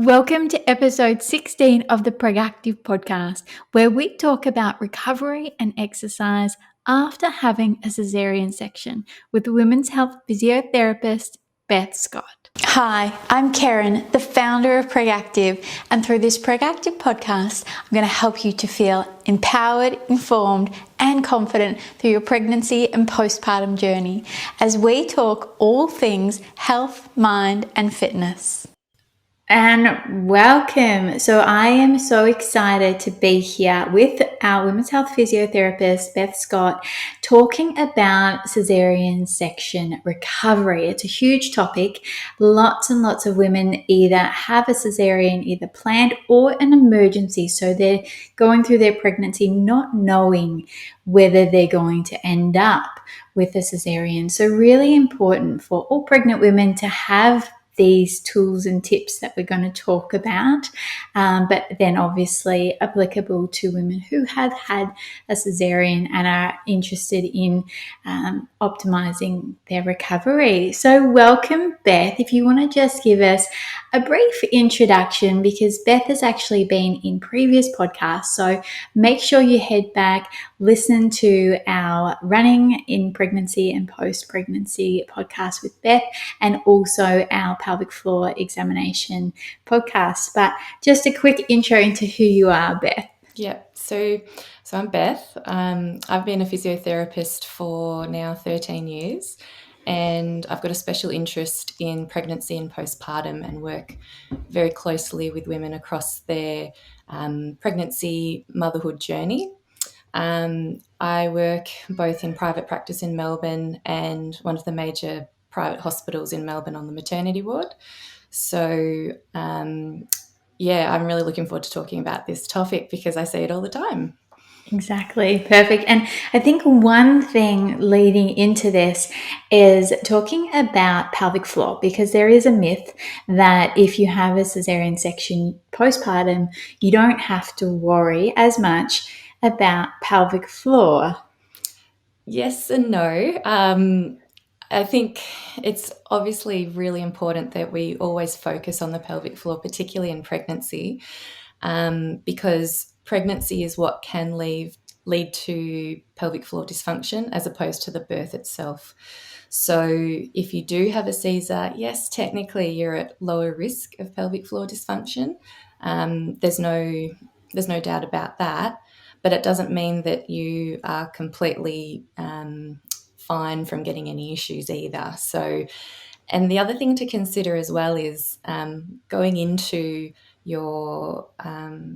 Welcome to episode 16 of the PregActive podcast, where we talk about recovery and exercise after having a caesarean section with women's health physiotherapist Beth Scott. Hi, I'm Karen, the founder of PregActive, and through this PregActive podcast, I'm going to help you to feel empowered, informed, and confident through your pregnancy and postpartum journey as we talk all things health, mind, and fitness. And welcome. So I am so excited to be here with our women's health physiotherapist, Beth Scott, talking about caesarean section recovery. It's a huge topic. Lots and lots of women either have a caesarean, either planned or an emergency. So they're going through their pregnancy not knowing whether they're going to end up with a caesarean. So really important for all pregnant women to have these tools and tips that we're going to talk about, but then obviously applicable to women who have had a caesarean and are interested in optimizing their recovery. So welcome, Beth. If you want to just give us a brief introduction, because Beth has actually been in previous podcasts, so make sure you head back, listen to our running in pregnancy and post-pregnancy podcast with Beth, and also our pelvic floor examination podcast. But just a quick intro into who you are, Beth. Yeah, so I'm Beth. I've been a physiotherapist for now 13 years, and I've got a special interest in pregnancy and postpartum and work very closely with women across their pregnancy, motherhood journey. I work both in private practice in Melbourne and one of the major private hospitals in Melbourne on the maternity ward. So, I'm really looking forward to talking about this topic because I see it all the time. Exactly. Perfect. And I think one thing leading into this is talking about pelvic floor, because there is a myth that if you have a caesarean section postpartum, you don't have to worry as much about pelvic floor. Yes and no. I think it's obviously really important that we always focus on the pelvic floor, particularly in pregnancy, because pregnancy is what can lead to pelvic floor dysfunction as opposed to the birth itself. So if you do have a Caesar, yes, technically you're at lower risk of pelvic floor dysfunction. There's no doubt about that, but it doesn't mean that you are completely fine from getting any issues either. So, and the other thing to consider as well is going into your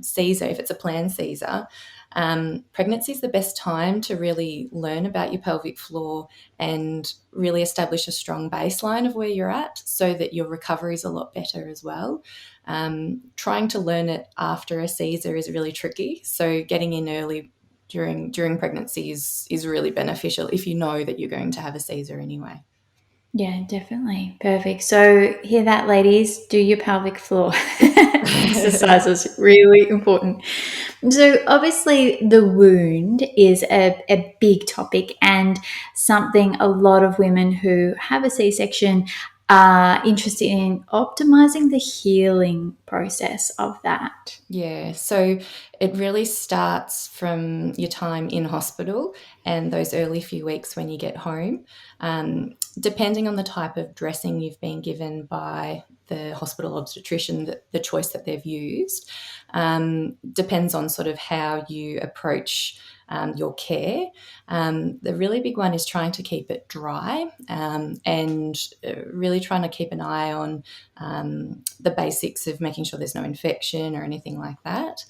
Caesar, if it's a planned Caesar, pregnancy is the best time to really learn about your pelvic floor and really establish a strong baseline of where you're at so that your recovery is a lot better as well. Trying to learn it after a Caesar is really tricky. So getting in early during pregnancy is really beneficial if you know that you're going to have a Caesar anyway. Yeah, definitely. Perfect. So hear that, ladies, do your pelvic floor exercises. Really important. So obviously the wound is a big topic and something a lot of women who have a C-section are interested in optimizing the healing process of that. Yeah, so it really starts from your time in hospital and those early few weeks when you get home. Depending on the type of dressing you've been given by the hospital obstetrician, the choice that they've used, depends on sort of how you approach your care. The really big one is trying to keep it dry and really trying to keep an eye on the basics of making sure there's no infection or anything like that.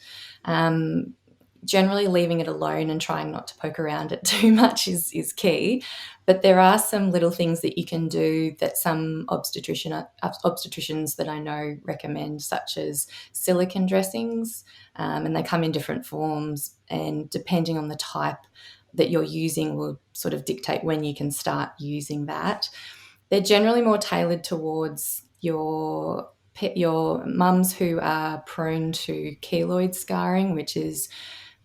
Generally leaving it alone and trying not to poke around it too much is key. But there are some little things that you can do that some obstetricians that I know recommend, such as silicone dressings, and they come in different forms, and depending on the type that you're using will sort of dictate when you can start using that. They're generally more tailored towards your mums who are prone to keloid scarring, which is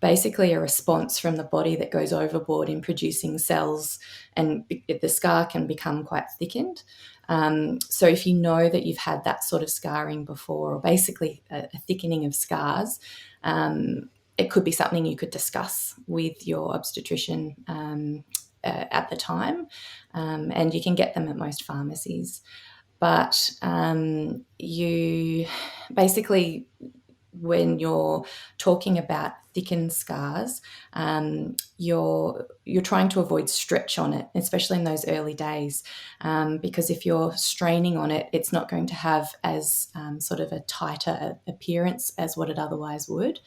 basically a response from the body that goes overboard in producing cells, and the scar can become quite thickened. So if you know that you've had that sort of scarring before, or basically a thickening of scars, it could be something you could discuss with your obstetrician at the time, and you can get them at most pharmacies. But you basically, when you're talking about thickened scars, you're trying to avoid stretch on it, especially in those early days, because if you're straining on it, it's not going to have as sort of a tighter appearance as what it otherwise would.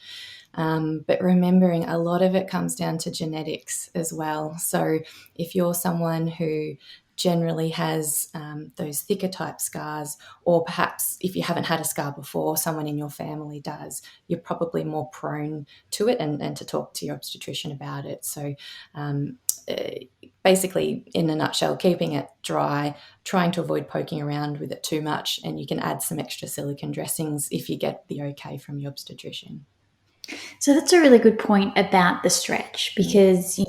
But remembering a lot of it comes down to genetics as well. So if you're someone who generally has those thicker type scars, or perhaps if you haven't had a scar before, someone in your family does, you're probably more prone to it, and to talk to your obstetrician about it. So basically, in a nutshell, keeping it dry, trying to avoid poking around with it too much, and you can add some extra silicone dressings if you get the okay from your obstetrician. So that's a really good point about the stretch, because,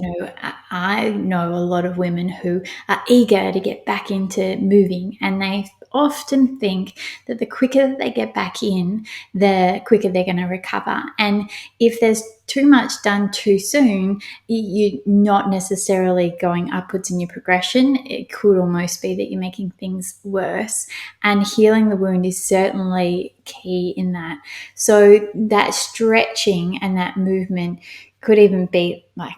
I know a lot of women who are eager to get back into moving, and they often think that the quicker they get back in, the quicker they're going to recover. And if there's too much done too soon, you're not necessarily going upwards in your progression. It could almost be that you're making things worse. And healing the wound is certainly key in that. So that stretching and that movement could even be like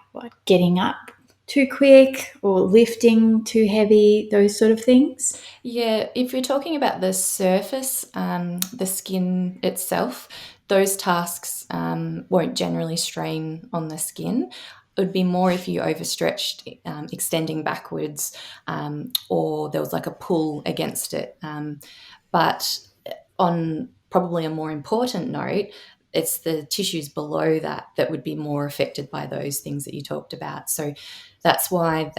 getting up too quick or lifting too heavy, those sort of things. Yeah, if you're talking about the surface, the skin itself, those tasks won't generally strain on the skin. It would be more if you overstretched, extending backwards, or there was like a pull against it. But on probably a more important note, it's the tissues below that would be more affected by those things that you talked about. So that's why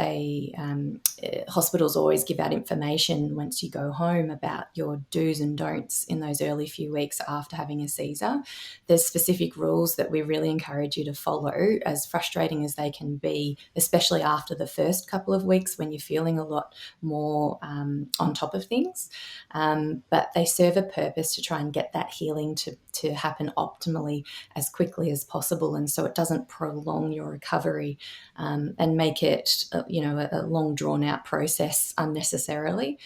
hospitals always give out information once you go home about your do's and don'ts in those early few weeks after having a Caesar. There's specific rules that we really encourage you to follow, as frustrating as they can be, especially after the first couple of weeks when you're feeling a lot more on top of things. But they serve a purpose to try and get that healing to happen optimally as quickly as possible, and so it doesn't prolong your recovery and make it a long drawn out process unnecessarily.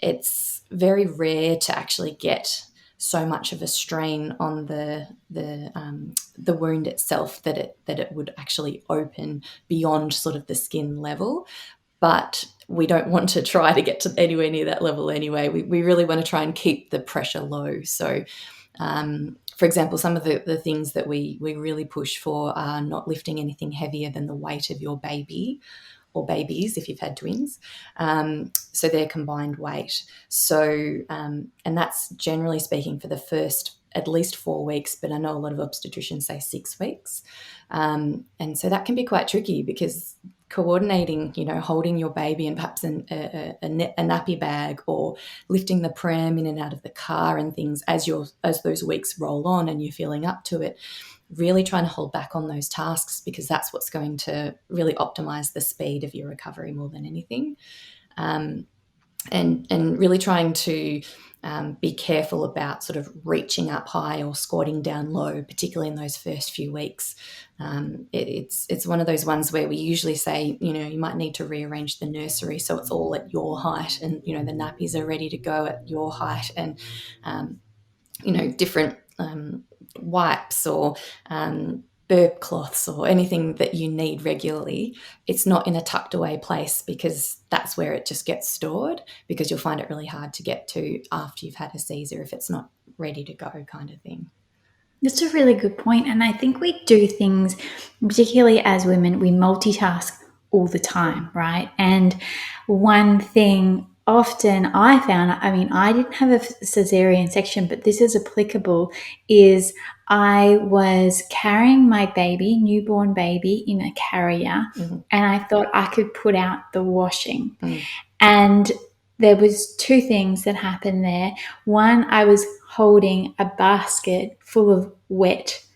It's very rare to actually get so much of a strain on the wound itself that it would actually open beyond sort of the skin level. But we don't want to try to get to anywhere near that level anyway. We really want to try and keep the pressure low. So for example, some of the things that we really push for are not lifting anything heavier than the weight of your baby or babies if you've had twins. So their combined weight. So, and that's generally speaking for the first at least 4 weeks, but I know a lot of obstetricians say 6 weeks. And so that can be quite tricky, because coordinating, holding your baby and perhaps a nappy bag, or lifting the pram in and out of the car and things as those weeks roll on and you're feeling up to it, really trying to hold back on those tasks, because that's what's going to really optimize the speed of your recovery more than anything. And really trying to be careful about sort of reaching up high or squatting down low, particularly in those first few weeks. It's one of those ones where we usually say, you might need to rearrange the nursery so it's all at your height, and the nappies are ready to go at your height, and different wipes or burp cloths or anything that you need regularly. It's not in a tucked away place, because that's where it just gets stored, because you'll find it really hard to get to after you've had a Caesar if it's not ready to go, kind of thing. That's a really good point. And I think we do things, particularly as women, we multitask all the time, right? And one thing often I found, I didn't have a cesarean section, but this is applicable, is I was carrying my baby, newborn baby, in a carrier, and I thought I could put out the washing. And there was 2 things that happened there. One, I was holding a basket full of wet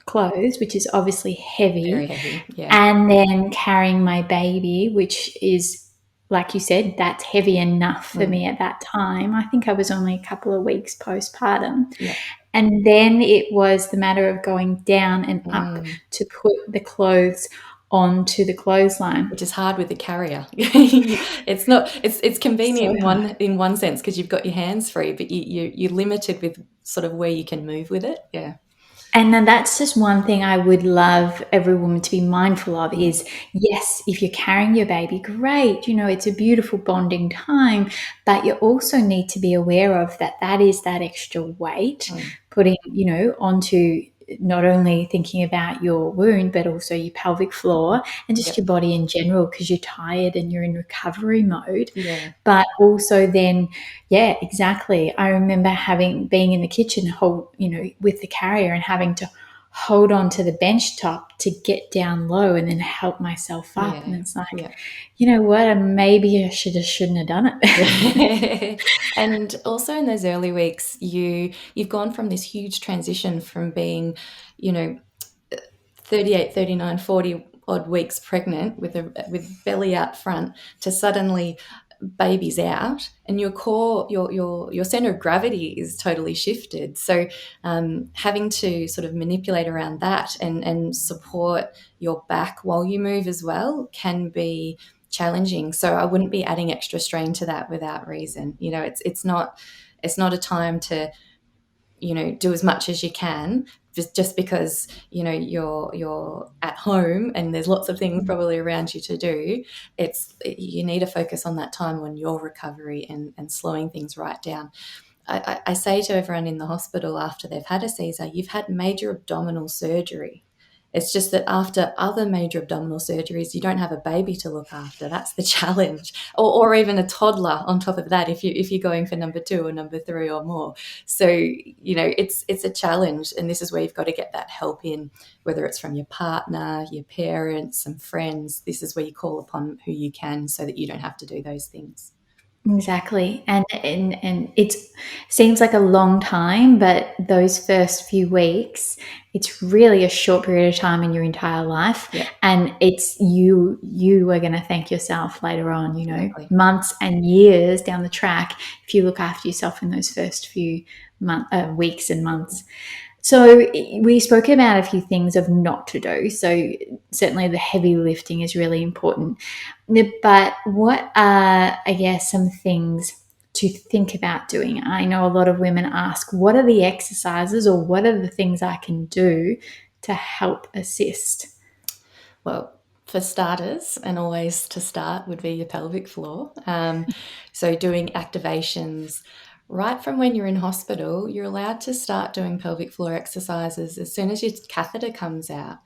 clothes, which is obviously heavy. Very heavy, yeah. And then carrying my baby, which is like you said, that's heavy enough for Mm. me at that time. I think I was only a couple of weeks postpartum. Yeah. And then it was the matter of going down and up Mm. to put the clothes onto the clothesline. Which is hard with the carrier. It's So convenient hard. in one sense because you've got your hands free, but you're limited with sort of where you can move with it. Yeah. And then that's just one thing I would love every woman to be mindful of Mm. is, yes, if you're carrying your baby, great, it's a beautiful bonding time, but you also need to be aware of that is that extra weight Mm. putting, onto not only thinking about your wound, but also your pelvic floor and just Yep. your body in general because you're tired and you're in recovery mode. Yeah. But also then, yeah, exactly. I remember being in the kitchen, with the carrier and having to hold on to the bench top to get down low and then help myself up. And Yeah. it's like, Yeah. you know what? Maybe I shouldn't have done it. Yeah. And also in those early weeks, you've gone from this huge transition from being, you know, 38, 39, 40 odd weeks pregnant with belly out front to suddenly baby's out, and your core, your center of gravity is totally shifted. So having to sort of manipulate around that and support your back while you move as well can be challenging. So I wouldn't be adding extra strain to that without reason. It's not a time to do as much as you can just because you're at home and there's lots of things probably around you to do. You need to focus on that time on your recovery and slowing things right down. I say to everyone in the hospital after they've had a Caesar, you've had major abdominal surgery. It's just that after other major abdominal surgeries, you don't have a baby to look after. That's the challenge, or even a toddler on top of that. If you're going for number 2 or number 3 or more, so it's a challenge, and this is where you've got to get that help in, whether it's from your partner, your parents, some friends. This is where you call upon who you can, so that you don't have to do those things. Exactly. And it seems like a long time, but those first few weeks, it's really a short period of time in your entire life. Yeah, And it's you are going to thank yourself later on, exactly. months and years down the track if you look after yourself in those first few weeks and months. So we spoke about a few things of not to do. So certainly the heavy lifting is really important. But what are, I guess, some things to think about doing? I know a lot of women ask, what are the exercises or what are the things I can do to help assist? Well, for starters, and always to start, would be your pelvic floor. So doing activations right from when you're in hospital, you're allowed to start doing pelvic floor exercises as soon as your catheter comes out.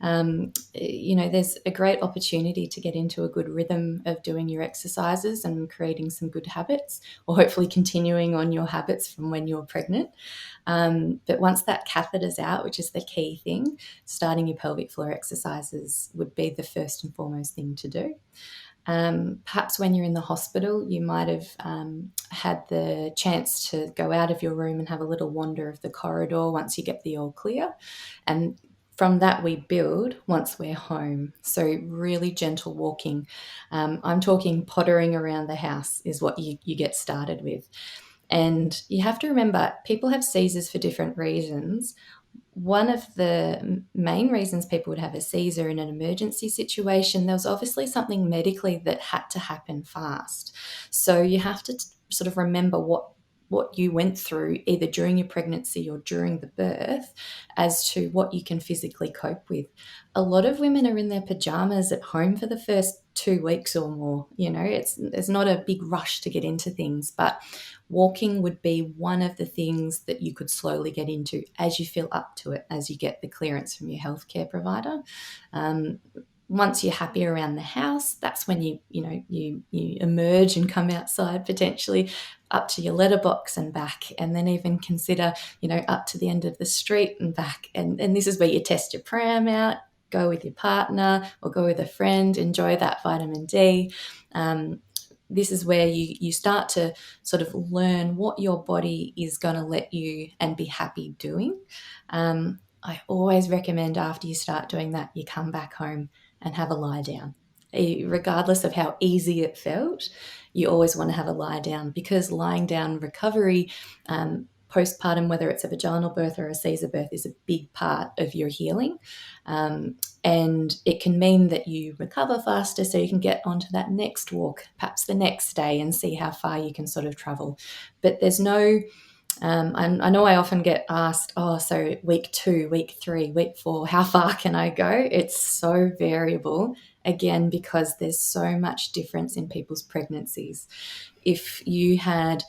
There's a great opportunity to get into a good rhythm of doing your exercises and creating some good habits, or hopefully continuing on your habits from when you're pregnant. But once that catheter's out, which is the key thing, starting your pelvic floor exercises would be the first and foremost thing to do. Perhaps when you're in the hospital, you might have had the chance to go out of your room and have a little wander of the corridor once you get the all clear. And from that, we build once we're home. So really gentle walking. I'm talking pottering around the house is what you get started with. And you have to remember, people have Caesars for different reasons. One of the main reasons people would have a Caesar in an emergency situation, there was obviously something medically that had to happen fast. So you have to sort of remember what you went through either during your pregnancy or during the birth as to what you can physically cope with. A lot of women are in their pajamas at home for the first 2 weeks or more. It's not a big rush to get into things, but walking would be one of the things that you could slowly get into as you feel up to it, as you get the clearance from your healthcare provider. Once you're happy around the house, that's when you emerge and come outside, potentially up to your letterbox and back, and then even consider up to the end of the street and back. And this is where you test your pram out, go with your partner or go with a friend, enjoy that vitamin D. This is where you start to sort of learn what your body is going to let you and be happy doing. I always recommend after you start doing that, you come back home and have a lie down regardless of how easy it felt, you always want to have a lie down, because lying down recovery, postpartum, whether it's a vaginal birth or a Caesar birth, is a big part of your healing. And it can mean that you recover faster so you can get onto that next walk, perhaps the next day, and see how far you can sort of travel. But there's no, I know I often get asked, oh, so week 2, week 3, week 4, how far can I go? It's so variable, again, because there's so much difference in people's pregnancies. If you had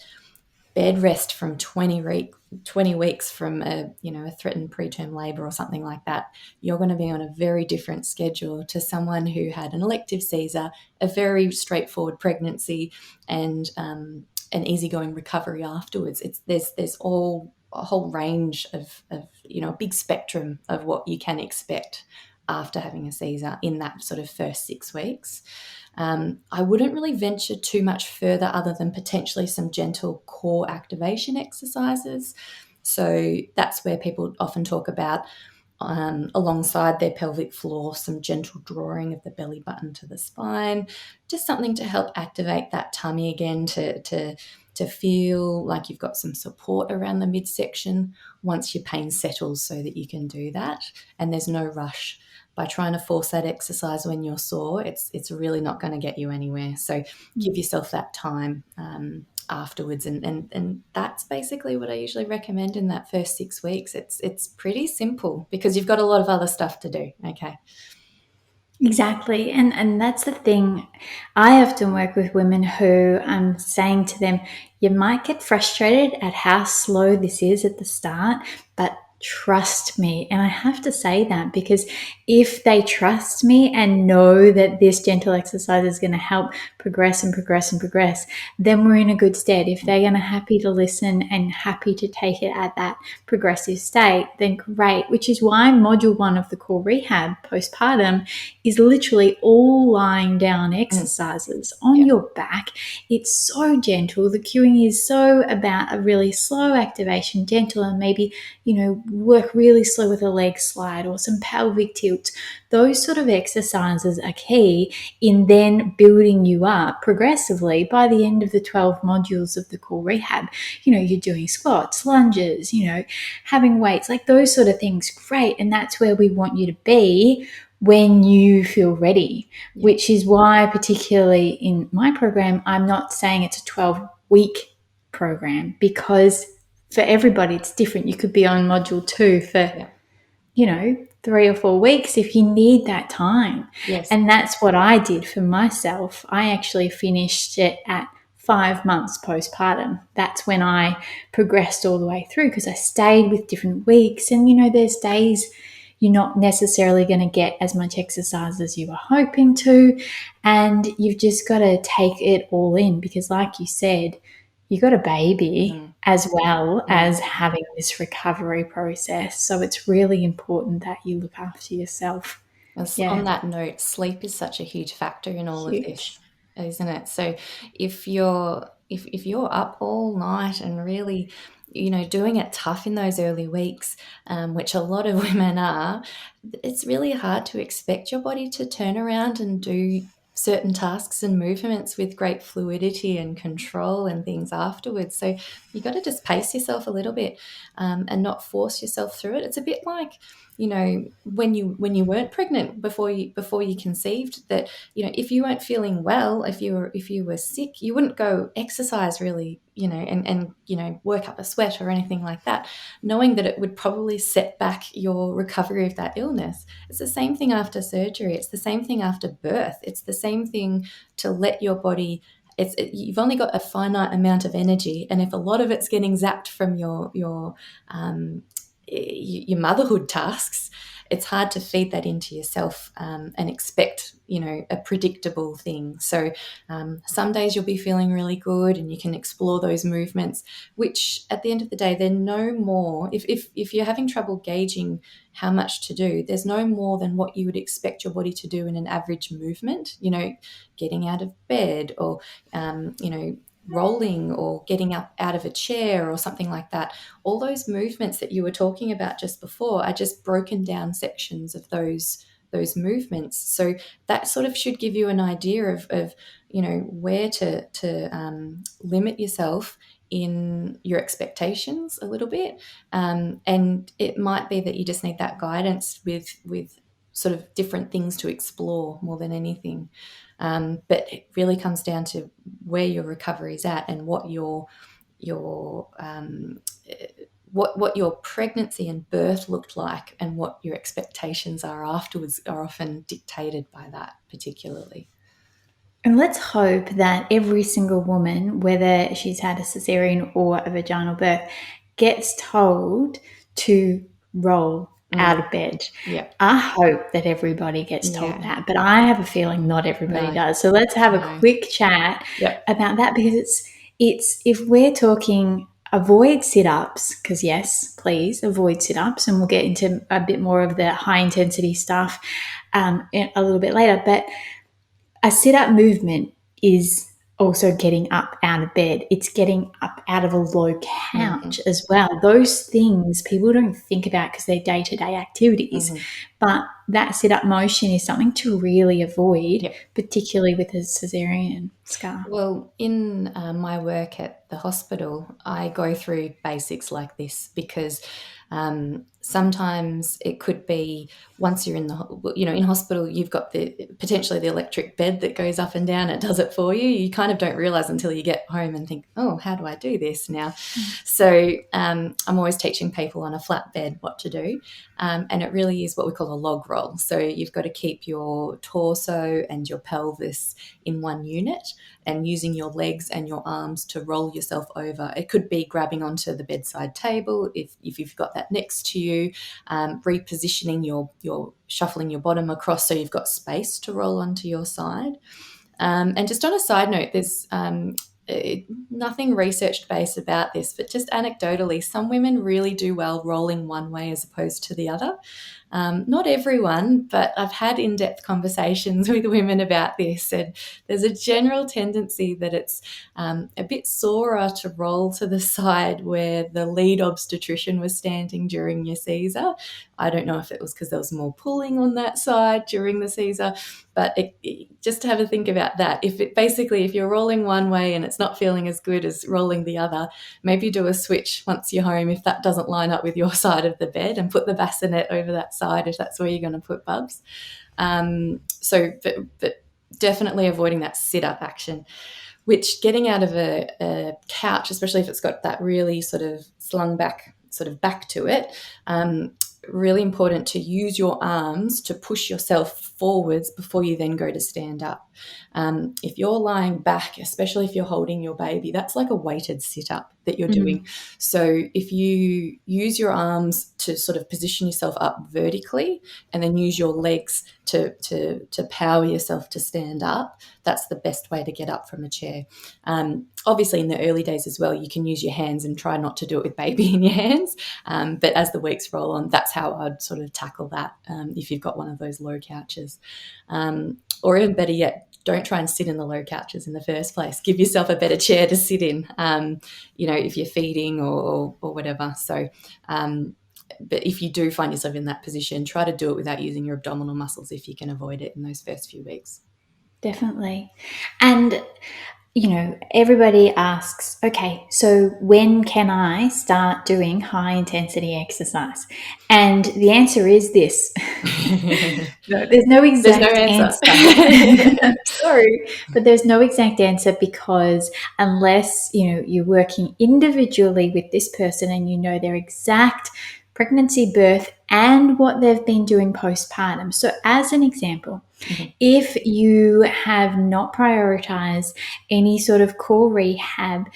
bed rest from 20 weeks from a threatened preterm labor or something like that, you're going to be on a very different schedule to someone who had an elective Caesar, a very straightforward pregnancy, and an easygoing recovery afterwards. There's all a whole range of a big spectrum of what you can expect after having a Caesar in that sort of first 6 weeks. I wouldn't really venture too much further other than potentially some gentle core activation exercises. So that's where people often talk about, alongside their pelvic floor, some gentle drawing of the belly button to the spine, just something to help activate that tummy again, to feel like you've got some support around the midsection once your pain settles, so that you can do that. And there's no rush. By trying to force that exercise when you're sore, it's really not going to get you anywhere. So give yourself that time afterwards, and that's basically what I usually recommend in that first 6 weeks. It's pretty simple because you've got a lot of other stuff to do. Okay. Exactly. And that's the thing. I often work with women who I'm saying to them, you might get frustrated at how slow this is at the start, but trust me. And I have to say that because if they trust me and know that this gentle exercise is going to help progress and progress and progress, then we're in a good stead. If they're going to happy to listen and happy to take it at that progressive state, then great. Which is why module 1 of the core rehab postpartum is literally all lying down exercises on Yeah. your back. It's so gentle. The cueing is so about a really slow activation, gentle, and maybe, work really slow with a leg slide or some pelvic tilts. Those sort of exercises are key in then building you up progressively by the end of the 12 modules of the core rehab. You're doing squats, lunges, having weights, like those sort of things. Great. And that's where we want you to be when you feel ready, which is why, particularly in my program, I'm not saying it's a 12-week program, because for everybody it's different. You could be on module 2 for, 3 or 4 weeks if you need that time. Yes. And that's what I did for myself. I actually finished it at 5 months postpartum. That's when I progressed all the way through, because I stayed with different weeks. And, there's days you're not necessarily going to get as much exercise as you were hoping to. And you've just got to take it all in, because like you said, you got a baby as well as having this recovery process. So it's really important that you look after yourself. On that note, sleep is such a huge factor in all of Huge. this, isn't it? So if you're up all night and really, doing it tough in those early weeks, which a lot of women are, it's really hard to expect your body to turn around and do certain tasks and movements with great fluidity and control and things afterwards. So you got to just pace yourself a little bit, and not force yourself through it. It's a bit like, when you weren't pregnant before you conceived, that, if you weren't feeling well, if you were sick, you wouldn't go exercise really, and work up a sweat or anything like that, knowing that it would probably set back your recovery of that illness. It's the same thing after surgery. It's the same thing after birth. It's the same thing to let your body. You've only got a finite amount of energy, and if a lot of it's getting zapped from your motherhood tasks, it's hard to feed that into yourself, and expect, a predictable thing. So some days you'll be feeling really good and you can explore those movements, which at the end of the day, they're no more, if you're having trouble gauging how much to do, there's no more than what you would expect your body to do in an average movement, getting out of bed, or rolling, or getting up out of a chair or something like that. All those movements that you were talking about just before are just broken down sections of those those movements. So that sort of should give you an idea of where to limit yourself in your expectations a little bit. And it might be that you just need that guidance with sort of different things to explore more than anything. But it really comes down to where your recovery is at and what your what your pregnancy and birth looked like, and what your expectations are afterwards are often dictated by that particularly. And let's hope that every single woman, whether she's had a cesarean or a vaginal birth, gets told to roll out of bed. Yeah. I hope that everybody gets told that, but I have a feeling not everybody does. So let's have a quick chat about that, because it's if we're talking avoid sit-ups, because yes, please avoid sit-ups, and we'll get into a bit more of the high intensity stuff a little bit later, but a sit-up movement is also getting up out of bed. It's getting up out of a low couch as well. Those things people don't think about because they're day-to-day activities. But that sit-up motion is something to really avoid, particularly with a cesarean scar. Well, in my work at the hospital, I go through basics like this because sometimes it could be once you're in in hospital, you've got potentially the electric bed that goes up and down. It does it for you. You kind of don't realize until you get home and think, oh, how do I do this now? So I'm always teaching people on a flat bed what to do. And it really is what we call a log roll. So you've got to keep your torso and your pelvis in one unit and using your legs and your arms to roll yourself over. It could be grabbing onto the bedside table if you've got that next to you, repositioning your shuffling your bottom across so you've got space to roll onto your side. And just on a side note, there's nothing research based about this, but just anecdotally, some women really do well rolling one way as opposed to the other. Not everyone, but I've had in-depth conversations with women about this, and there's a general tendency that it's a bit sorer to roll to the side where the lead obstetrician was standing during your Caesar. I don't know if it was because there was more pulling on that side during the Caesar, but just to have a think about that. If you're rolling one way and it's not feeling as good as rolling the other, maybe do a switch once you're home if that doesn't line up with your side of the bed, and put the bassinet over that side if that's where you're going to put bubs. But definitely avoiding that sit-up action, which getting out of a couch, especially if it's got that really sort of slung back sort of back to it, really important to use your arms to push yourself forwards before you then go to stand up. If you're lying back, especially if you're holding your baby, that's like a weighted sit-up that you're doing. So if you use your arms to sort of position yourself up vertically and then use your legs to power yourself to stand up, that's the best way to get up from a chair. Obviously, in the early days as well, you can use your hands and try not to do it with baby in your hands. But as the weeks roll on, that's how I'd sort of tackle that if you've got one of those low couches. Or even better yet, don't try and sit in the low couches in the first place. Give yourself a better chair to sit in, if you're feeding or whatever. So, but if you do find yourself in that position, try to do it without using your abdominal muscles if you can avoid it in those first few weeks. Definitely. And everybody asks, okay, so when can I start doing high intensity exercise? And the answer is this. There's no exact answer. Sorry, but there's no exact answer, because unless, you're working individually with this person and you know their exact pregnancy, birth, and what they've been doing postpartum. So as an example, if you have not prioritized any sort of core rehab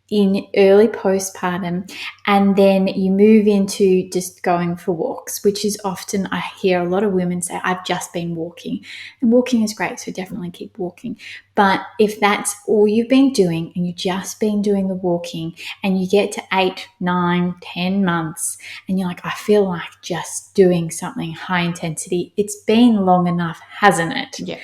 in early postpartum, and then you move into just going for walks, which is often, I hear a lot of women say, I've just been walking. And walking is great, so definitely keep walking. But if that's all you've been doing and you've just been doing the walking, and you get to 8, 9, 10 months and you're like, I feel like just doing something high intensity, it's been long enough, hasn't it? Yeah.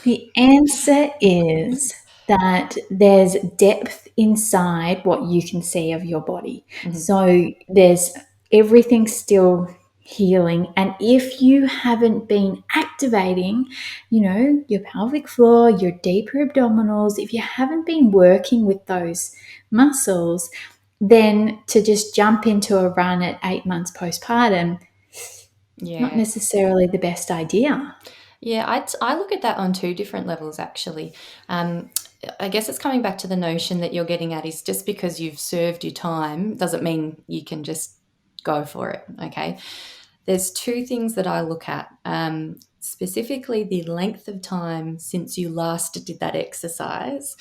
The answer is that there's depth inside what you can see of your body. So there's everything still healing. And if you haven't been activating, your pelvic floor, your deeper abdominals, if you haven't been working with those muscles, then to just jump into a run at 8 months postpartum, not Yeah. necessarily the best idea. Yeah, I look at that on two different levels, actually. I guess it's coming back to the notion that you're getting at is just because you've served your time doesn't mean you can just go for it, okay? There's two things that I look at, specifically the length of time since you last did that exercise.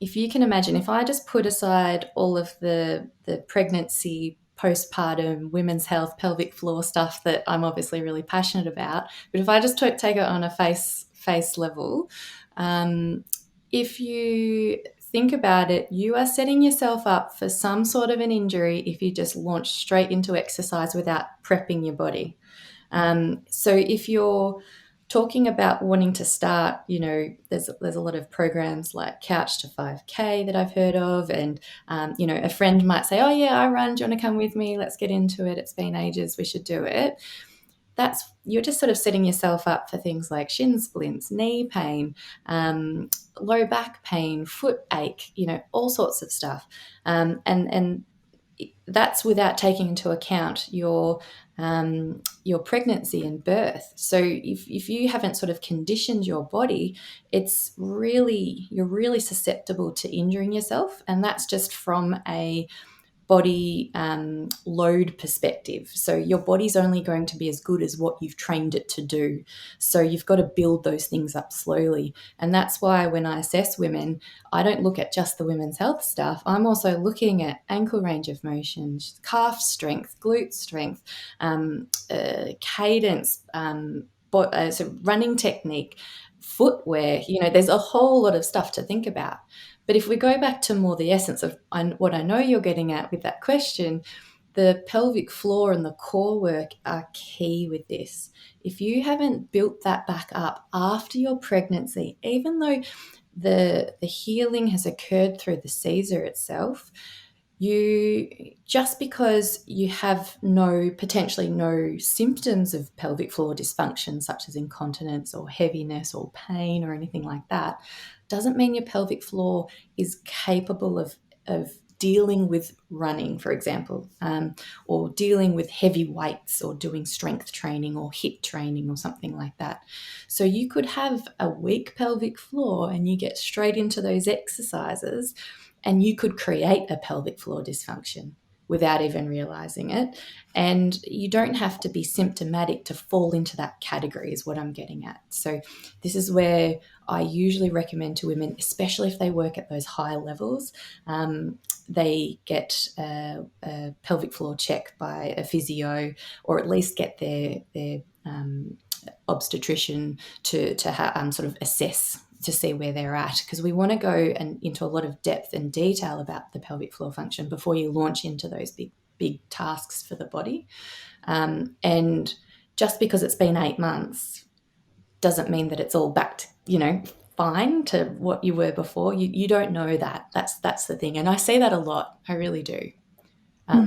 If you can imagine, if I just put aside all of the pregnancy, postpartum, women's health, pelvic floor stuff that I'm obviously really passionate about, but if I just take it on a face level, if you think about it, you are setting yourself up for some sort of an injury if you just launch straight into exercise without prepping your body. So if you're talking about wanting to start, there's a lot of programs like Couch to 5K that I've heard of, and a friend might say, "Oh yeah, I run. Do you want to come with me? Let's get into it. It's been ages. We should do it." You're just sort of setting yourself up for things like shin splints, knee pain, low back pain, foot ache, all sorts of stuff, and that's without taking into account your pregnancy and birth. So if you haven't sort of conditioned your body, you're really susceptible to injuring yourself, and that's just from a body load perspective. So your body's only going to be as good as what you've trained it to do. So you've got to build those things up slowly. And that's why when I assess women, I don't look at just the women's health stuff. I'm also looking at ankle range of motion, calf strength, glute strength, cadence, so running technique, footwear. There's a whole lot of stuff to think about. But if we go back to more the essence of what I know you're getting at with that question, the pelvic floor and the core work are key with this. If you haven't built that back up after your pregnancy, even though the healing has occurred through the Caesar itself, just because you have potentially no symptoms of pelvic floor dysfunction, such as incontinence or heaviness or pain or anything like that, doesn't mean your pelvic floor is capable of dealing with running, for example, or dealing with heavy weights or doing strength training or HIIT training or something like that. So you could have a weak pelvic floor and you get straight into those exercises, and you could create a pelvic floor dysfunction without even realizing it. And you don't have to be symptomatic to fall into that category, is what I'm getting at. So this is where I usually recommend to women, especially if they work at those high levels, they get a pelvic floor check by a physio, or at least get their obstetrician to sort of assess to see where they're at, because we want to go into a lot of depth and detail about the pelvic floor function before you launch into those big tasks for the body. And just because it's been 8 months doesn't mean that it's all back to, fine to what you were before. You don't know that. That's the thing. And I see that a lot. I really do.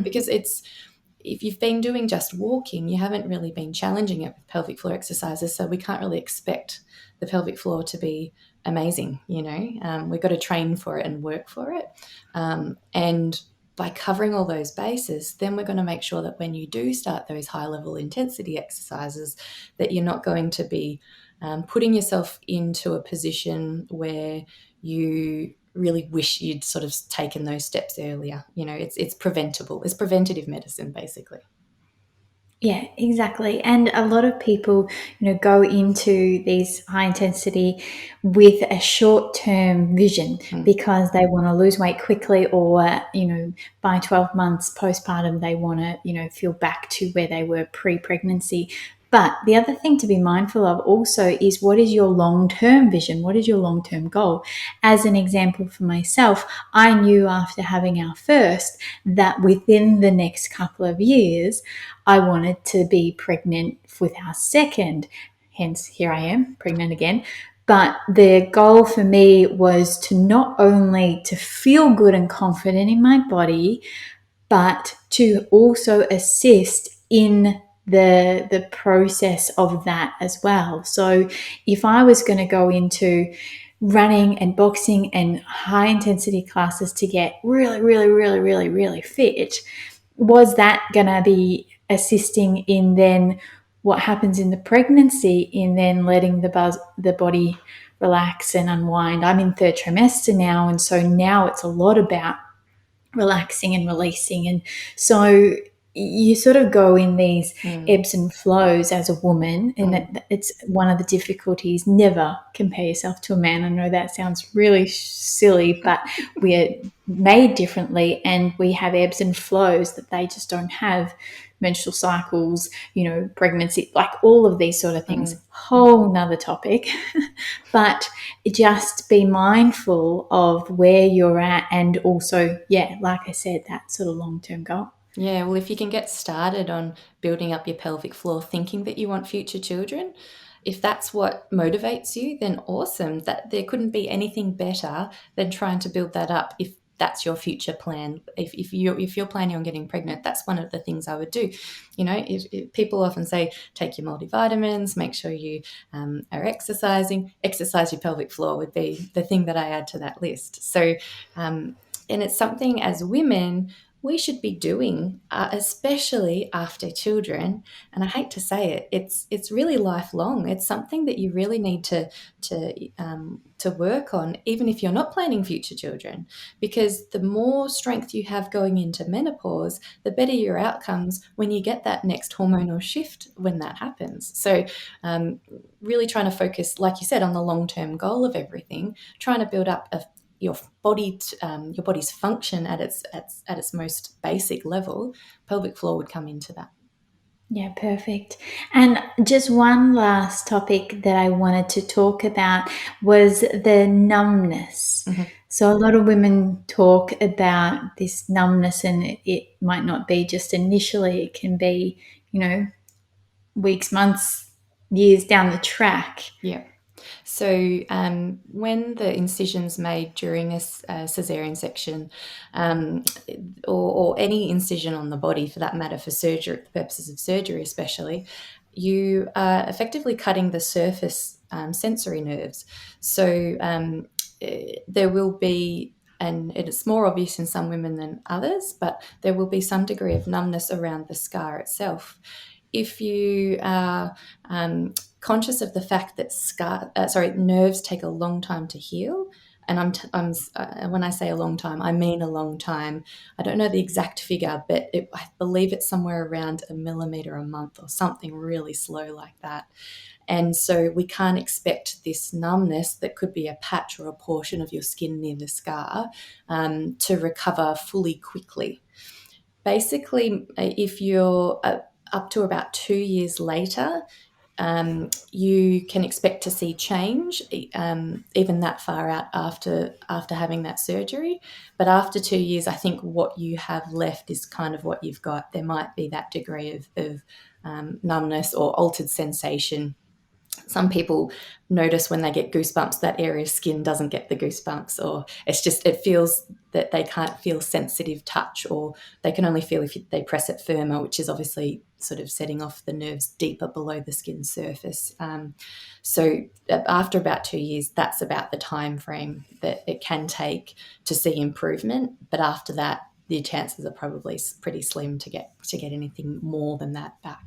Because if you've been doing just walking, you haven't really been challenging it with pelvic floor exercises. So we can't really expect the pelvic floor to be amazing. We've got to train for it and work for it. And by covering all those bases, then we're going to make sure that when you do start those high level intensity exercises, that you're not going to be putting yourself into a position where you really wish you'd sort of taken those steps earlier. It's preventable. It's preventative medicine, basically. Yeah, exactly. And a lot of people, go into these high intensity with a short term vision because they want to lose weight quickly, or, by 12 months postpartum, they want to, feel back to where they were pre-pregnancy. But the other thing to be mindful of also is, what is your long-term vision? What is your long-term goal? As an example for myself, I knew after having our first that within the next couple of years, I wanted to be pregnant with our second. Hence, here I am, pregnant again. But the goal for me was to not only to feel good and confident in my body, but to also assist in the process of that as well. So if I was going to go into running and boxing and high intensity classes to get really, really, really, really, really fit, was that going to be assisting in then what happens in the pregnancy, in then letting the body relax and unwind? I'm in third trimester now, and so now it's a lot about relaxing and releasing. And so you sort of go in these ebbs and flows as a woman, and it's one of the difficulties. Never compare yourself to a man. I know that sounds really silly, but we're made differently, and we have ebbs and flows that they just don't have. Menstrual cycles, pregnancy, like all of these sort of things. Whole nother topic. But just be mindful of where you're at, and also, like I said, that sort of long-term goal. Yeah, well, if you can get started on building up your pelvic floor thinking that you want future children, if that's what motivates you, then awesome. That there couldn't be anything better than trying to build that up if that's your future plan. If you're planning on getting pregnant, that's one of the things I would do. If people often say take your multivitamins, make sure you are exercising. Exercise your pelvic floor would be the thing that I add to that list. So, and it's something as women we should be doing, especially after children. And I hate to say it, it's really lifelong. It's something that you really need to work on, even if you're not planning future children, because the more strength you have going into menopause, the better your outcomes when you get that next hormonal shift when that happens. So, really trying to focus, like you said, on the long-term goal of everything, trying to build up your body's function at its most basic level. Pelvic floor would come into that. Yeah, perfect. And just one last topic that I wanted to talk about was the numbness. So a lot of women talk about this numbness, and it might not be just initially, it can be, weeks, months, years down the track. Yeah. So when the incision's made during a caesarean section, or any incision on the body for that matter, for surgery, the purposes of surgery especially, you are effectively cutting the surface sensory nerves. So there will be, and it's more obvious in some women than others, but there will be some degree of numbness around the scar itself. If you are conscious of the fact that nerves take a long time to heal, and when I say a long time, I mean a long time. I don't know the exact figure, but I believe it's somewhere around 1 millimeter a month or something really slow like that. And so we can't expect this numbness that could be a patch or a portion of your skin near the scar to recover fully quickly. Basically, if you're up to about 2 years later, you can expect to see change even that far out after having that surgery. But after 2 years, I think what you have left is kind of what you've got. There might be that degree of numbness or altered sensation. Some people notice when they get goosebumps that area of skin doesn't get the goosebumps, or it feels that they can't feel sensitive touch, or they can only feel if they press it firmer, which is obviously sort of setting off the nerves deeper below the skin surface. So after about 2 years, that's about the time frame that it can take to see improvement. But after that, the chances are probably pretty slim to get anything more than that back.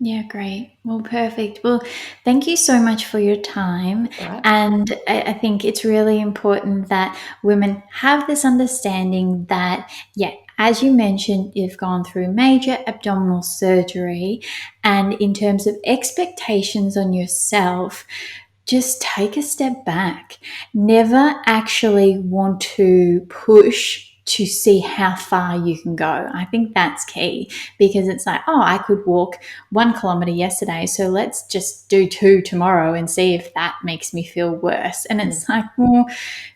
Yeah, great. Well, perfect. Well, thank you so much for your time. Right. And I think it's really important that women have this understanding that, as you mentioned, you've gone through major abdominal surgery, and in terms of expectations on yourself, just take a step back. Never actually want to push to see how far you can go. I think that's key, because it's like, I could walk 1 kilometer yesterday, so let's just do 2 tomorrow and see if that makes me feel worse. And it's like, well,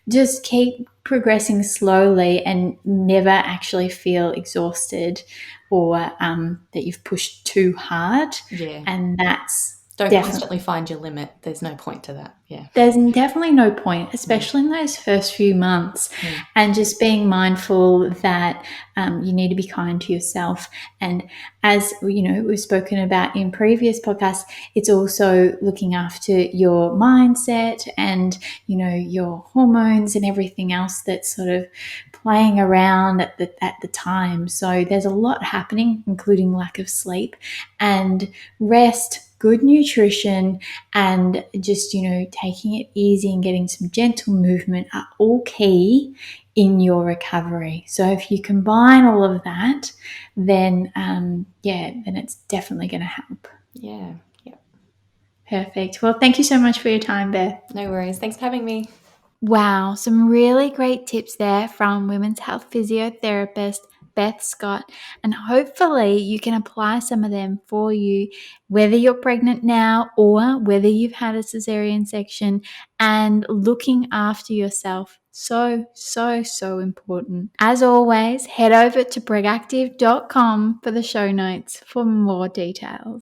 just keep progressing slowly and never actually feel exhausted or that you've pushed too hard. Yeah. And that's Don't Definitely. constantly find your limit. There's no point to that. Yeah. There's definitely no point, especially in those first few months, and just being mindful that you need to be kind to yourself. And as you know, we've spoken about in previous podcasts, it's also looking after your mindset and, you know, your hormones and everything else that's sort of playing around at the time. So there's a lot happening, including lack of sleep and rest, good nutrition, and just, you know, taking it easy and getting some gentle movement are all key in your recovery. So if you combine all of that, then then it's definitely going to help. Yeah. Perfect. Well, thank you so much for your time, Beth. No worries. Thanks for having me. Wow, some really great tips there from women's health physiotherapist Beth Scott, and hopefully you can apply some of them for you, whether you're pregnant now or whether you've had a cesarean section, and looking after yourself. So important. As always, head over to pregactive.com for the show notes for more details.